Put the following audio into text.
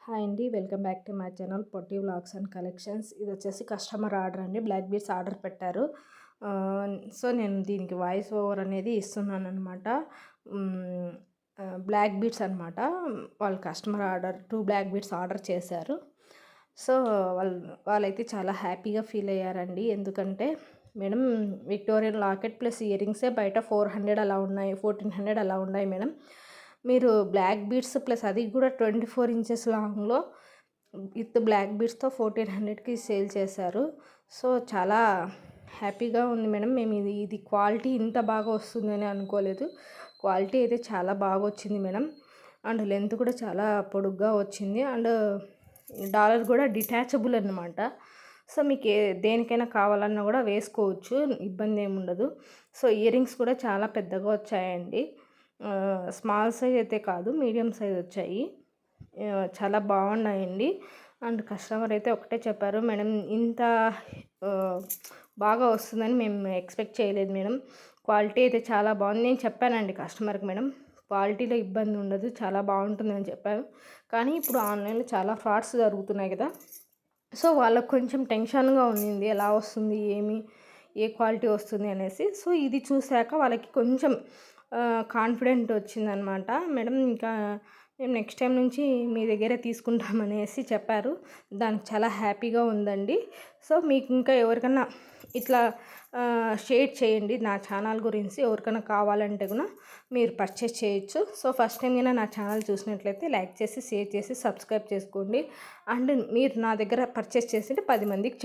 Hi అండి, welcome back to my channel Potti vlogs and collections. ఇది వచ్చేసి customer order అండి. బ్లాక్ బీడ్స్ ఆర్డర్ పెట్టారు. సో నేను దీనికి వాయిస్ ఓవర్ అనేది ఇస్తున్నాను అనమాట. బ్లాక్ బీడ్స్ అనమాట. వాళ్ళు customer order 2 black beads order చేశారు. సో వాళ్ళైతే చాలా హ్యాపీగా ఫీల్ అయ్యారండి. ఎందుకంటే madam Victorian locket plus ear రింగ్సే బయట 400 అలా ఉన్నాయి, 1400 అలా ఉన్నాయి మేడం. మీరు బ్లాక్ బీడ్స్ ప్లస్ అది కూడా 24 ఇంచెస్ లాంగ్లో విత్ బ్లాక్ బీడ్స్తో 1400కి సేల్ చేశారు. సో చాలా హ్యాపీగా ఉంది మేడం. మేము ఇది క్వాలిటీ ఇంత బాగా వస్తుందని అనుకోలేదు. క్వాలిటీ అయితే చాలా బాగా వచ్చింది మేడం. అండ్ లెంత్ కూడా చాలా పొడుగ్గా వచ్చింది. అండ్ డాలర్ కూడా డిటాచబుల్ అన్నమాట. సో మీకు దేనికైనా కావాలన్నా కూడా వేసుకోవచ్చు, ఇబ్బంది ఏమి ఉండదు. సో ఇయర్ రింగ్స్ కూడా చాలా పెద్దగా వచ్చాయండి. స్మాల్ సైజ్ అయితే కాదు, మీడియం సైజ్ వచ్చాయి. చాలా బాగున్నాయండి. అండ్ కస్టమర్ అయితే ఒకటే చెప్పారు, మేడం ఇంత బాగా వస్తుందని మేము ఎక్స్పెక్ట్ చేయలేదు మేడం. క్వాలిటీ అయితే చాలా బాగుంది. నేను చెప్పానండి కస్టమర్కి, మేడం క్వాలిటీలో ఇబ్బంది ఉండదు, చాలా బాగుంటుందని చెప్పాను. కానీ ఇప్పుడు ఆన్లైన్లో చాలా ఫ్రాడ్స్ జరుగుతున్నాయి కదా. సో వాళ్ళకు కొంచెం టెన్షన్గా ఉంది, ఎలా వస్తుంది, ఏ క్వాలిటీ వస్తుంది అనేసి. సో ఇది చూశాక వాళ్ళకి కొంచెం కాన్ఫిడెంట్ వచ్చిందనమాట. మేడం ఇంకా మేము నెక్స్ట్ టైం నుంచి మీ దగ్గరే తీసుకుంటామనేసి చెప్పారు. దానికి చాలా హ్యాపీగా ఉందండి. సో మీకు ఇంకా ఎవరికన్నా ఇట్లా షేర్ చేయండి నా ఛానల్ గురించి. ఎవరికైనా కావాలంటే కూడా మీరు పర్చేస్ చేయొచ్చు. సో ఫస్ట్ టైం అయినా నా ఛానల్ చూసినట్లయితే లైక్ చేసి, షేర్ చేసి, సబ్స్క్రైబ్ చేసుకోండి. అండ్ మీరు నా దగ్గర పర్చేస్ చేసింటే 10 మందికి